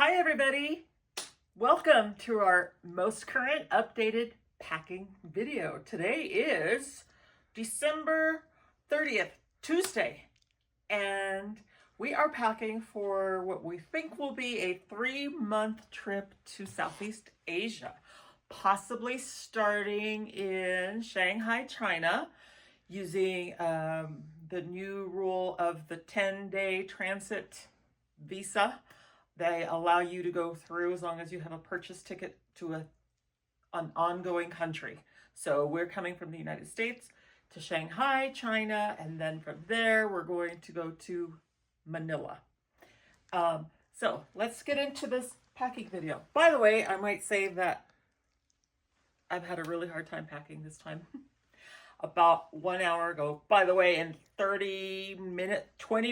Hi everybody! Welcome to our most current updated packing video. Today is December 30th, Tuesday, and we are packing for what we think will be a 3-month trip to Southeast Asia, possibly starting in Shanghai, China, using the new rule of the 10-day transit visa. They allow you to go through as long as you have a purchase ticket to an ongoing country. So we're coming from the United States to Shanghai, China, and then from there we're going to go to Manila. So let's get into this packing video. By the way, I might say that I've had a really hard time packing this time. About 1 hour ago. By the way, in 20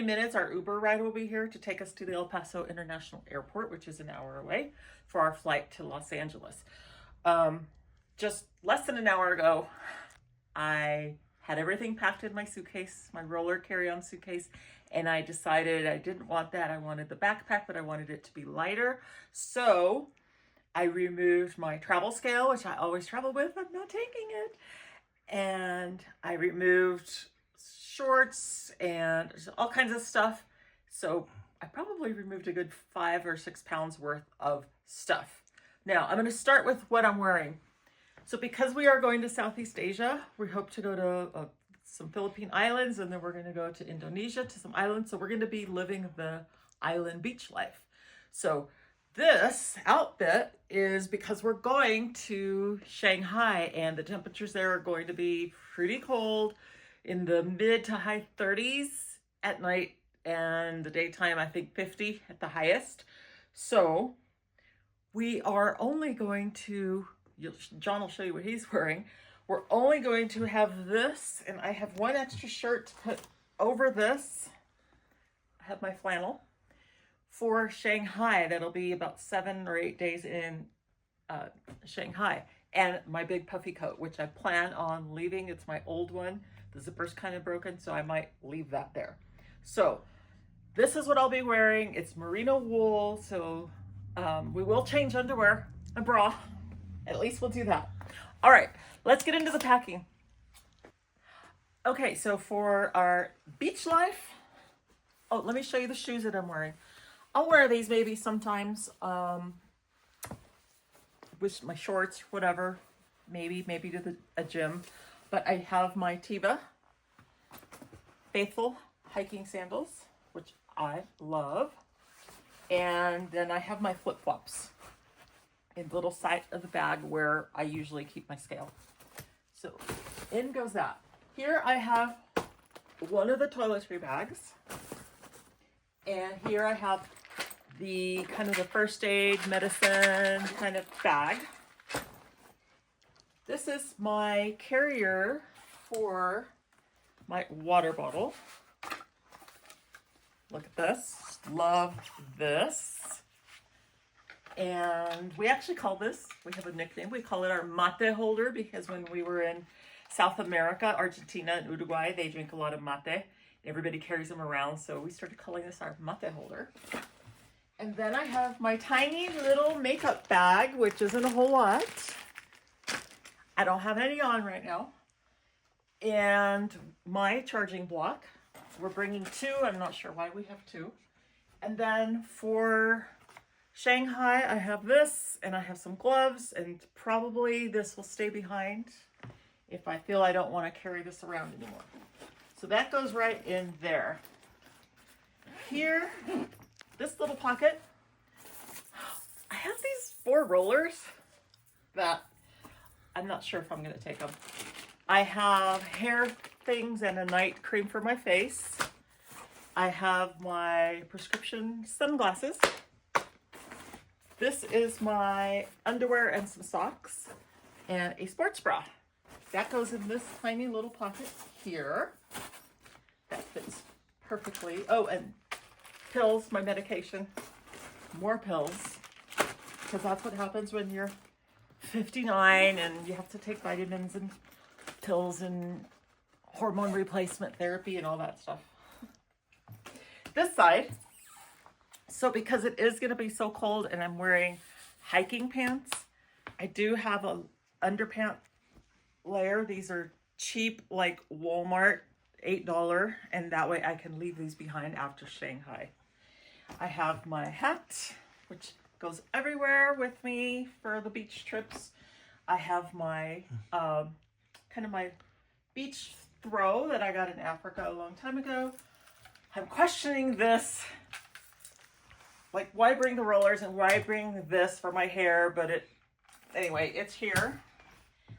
minutes, our Uber ride will be here to take us to the El Paso International Airport, which is an hour away, for our flight to Los Angeles. Just less than an hour ago, I had everything packed in my suitcase, my roller carry-on suitcase, and I decided I didn't want that. I wanted the backpack, but I wanted it to be lighter. So I removed my travel scale, which I always travel with. I'm not taking it. And I removed shorts and all kinds of stuff. So I probably removed a good 5 or 6 pounds worth of stuff. Now I'm going to start with what I'm wearing. So because we are going to Southeast Asia, we hope to go to some Philippine islands, and then we're going to go to Indonesia, to some islands. So we're going to be living the island beach life. So this outfit is because we're going to Shanghai, and the temperatures there are going to be pretty cold, in the mid to high 30s at night, and the daytime I think 50 at the highest. So we are only going to, John will show you what he's wearing. We're only going to have this, and I have one extra shirt to put over this. I have my flannel. For Shanghai, that'll be about 7 or 8 days in Shanghai, and my big puffy coat, which I plan on leaving. It's my old one. The zipper's kind of broken, so I might leave that there. So this is what I'll be wearing. It's merino wool, so we will change underwear and bra. At least we'll do that. All right, let's get into the packing. Okay, so for our beach life, oh, let me show you the shoes that I'm wearing. I'll wear these maybe sometimes with my shorts, whatever, maybe to a gym. But I have my Tiva Faithful hiking sandals, which I love. And then I have my flip-flops in the little side of the bag where I usually keep my scale. So in goes that. Here I have one of the toiletry bags. And here I have the kind of the first aid medicine kind of bag. This is my carrier for my water bottle. Look at this. Love this. And we actually call this, we have a nickname, we call it our mate holder, because when we were in South America, Argentina and Uruguay, they drink a lot of mate. Everybody carries them around, so we started calling this our mate holder. And then I have my tiny little makeup bag, which isn't a whole lot. I don't have any on right now. And my charging block. We're bringing 2. I'm not sure why we have 2. And then for Shanghai, I have this, and I have some gloves, and probably this will stay behind if I feel I don't want to carry this around anymore. So that goes right in there. Here, this little pocket, I have these 4 rollers that I'm not sure if I'm going to take them. I have hair things and a night cream for my face. I have my prescription sunglasses. This is my underwear and some socks and a sports bra. That goes in this tiny little pocket here. That fits perfectly. Oh, and pills, my medication, more pills, because that's what happens when you're 59 and you have to take vitamins and pills and hormone replacement therapy and all that stuff. This side, So because it is going to be so cold and I'm wearing hiking pants, I do have a underpant layer. These are cheap, like Walmart, $8, and that way I can leave these behind after Shanghai. I have my hat, which goes everywhere with me for the beach trips. I have my kind of my beach throw that I got in Africa a long time ago. I'm questioning this, like, why bring the rollers and why bring this for my hair, but anyway, it's here.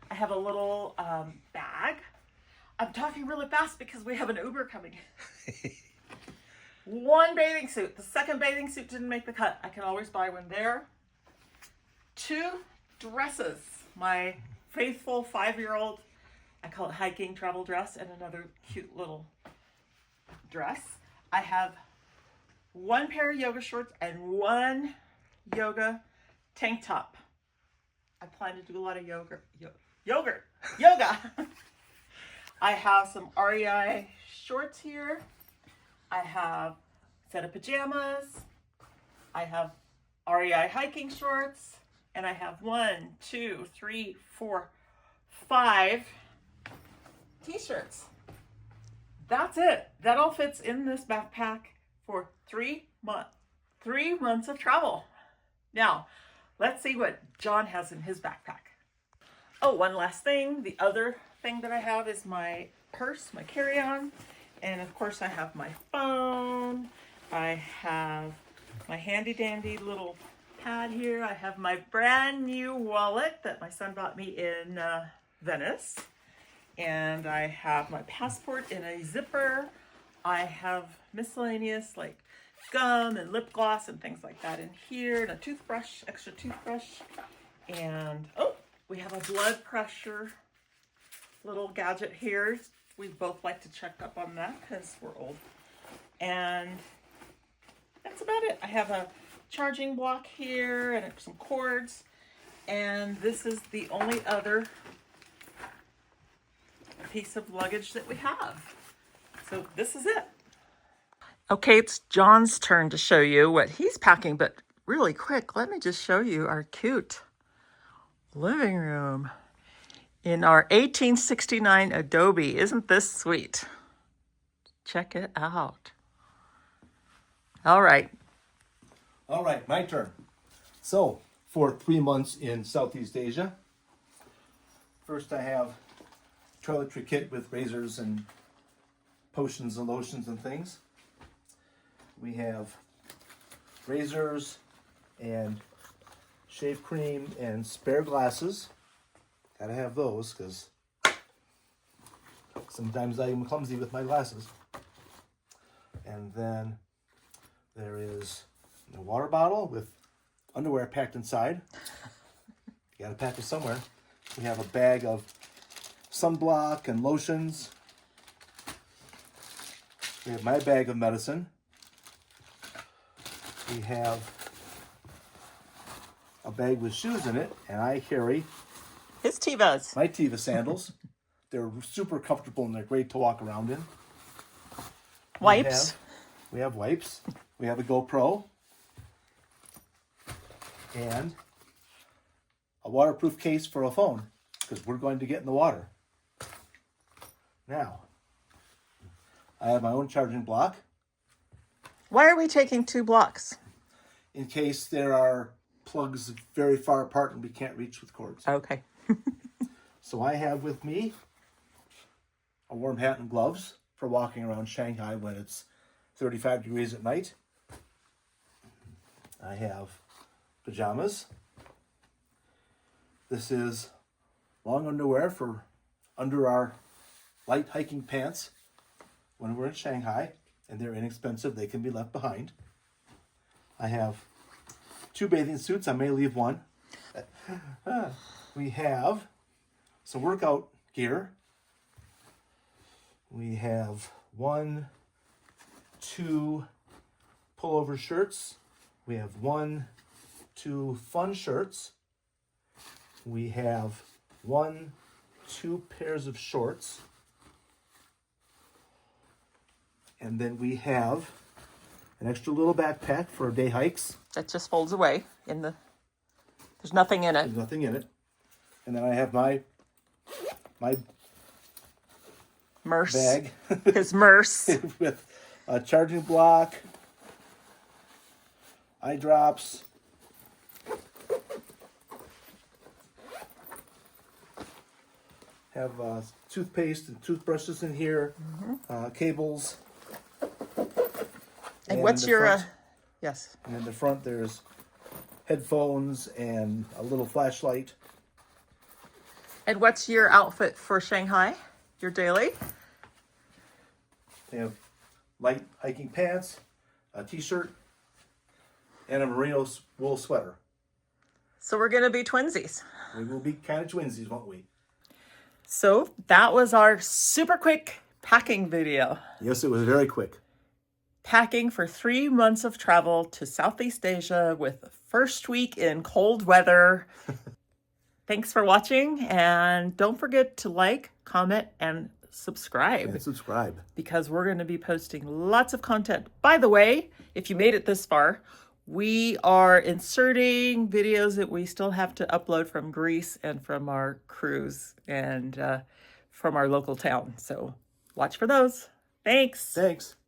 I have a little bag. I'm talking really fast because we have an Uber coming. One bathing suit. The second bathing suit didn't make the cut. I can always buy one there. 2 dresses. My faithful 5-year-old, I call it hiking travel dress, and another cute little dress. I have 1 pair of yoga shorts and 1 yoga tank top. I plan to do a lot of yoga. I have some REI shorts here. I have a set of pajamas. I have REI hiking shorts. And I have 1, 2, 3, 4, 5 t-shirts. That's it. That all fits in this backpack for 3 months. 3 months of travel. Now, let's see what John has in his backpack. Oh, one last thing. The other thing that I have is my purse, my carry-on. And of course I have my phone. I have my handy dandy little pad here. I have my brand new wallet that my son bought me in Venice. And I have my passport in a zipper. I have miscellaneous like gum and lip gloss and things like that in here. And a toothbrush, extra toothbrush. And oh, we have a blood pressure little gadget here. We both like to check up on that because we're old. And that's about it. I have a charging block here and some cords. And this is the only other piece of luggage that we have. So this is it. Okay, it's John's turn to show you what he's packing, but really quick, let me just show you our cute living room in our 1869 Adobe. Isn't this sweet? Check it out. All right, my turn. So, for 3 months in Southeast Asia, first I have toiletry kit with razors and potions and lotions and things. We have razors and shave cream and spare glasses. Gotta have those because sometimes I'm clumsy with my glasses. And then there is a water bottle with underwear packed inside. You gotta pack it somewhere. We have a bag of sunblock and lotions. We have my bag of medicine. We have a bag with shoes in it, and I carry his Tevas. my Teva sandals. They're super comfortable and they're great to walk around in. Wipes. We have wipes. We have a GoPro. And a waterproof case for a phone because we're going to get in the water. Now, I have my own charging block. Why are we taking 2 blocks? In case there are plugs very far apart and we can't reach with cords. Okay. So I have with me a warm hat and gloves for walking around Shanghai when it's 35 degrees at night. I have pajamas. This is long underwear for under our light hiking pants when we're in Shanghai, and they're inexpensive. They can be left behind. I have 2 bathing suits. I may leave one. We have some workout gear. We have 1, 2 pullover shirts. We have 1, 2 fun shirts. We have 1, 2 pairs of shorts. And then we have an extra little backpack for day hikes. That just folds away there's nothing in it. There's nothing in it. And then I have my Merce. bag His Merce. with a charging block, eye drops, have toothpaste and toothbrushes in here, cables. And what's the your, front- yes. And in the front there's headphones and a little flashlight. And what's your outfit for Shanghai? Your daily? They have light hiking pants, a t-shirt, and a merino wool sweater. So we're going to be twinsies. We will be kind of twinsies, won't we? So that was our super quick packing video. Yes, it was very quick. Packing for 3 months of travel to Southeast Asia with the first week in cold weather. Thanks for watching, and don't forget to like, comment, and subscribe. And subscribe. Because we're going to be posting lots of content. By the way, if you made it this far, we are inserting videos that we still have to upload from Greece and from our cruise and from our local town. So watch for those. Thanks. Thanks.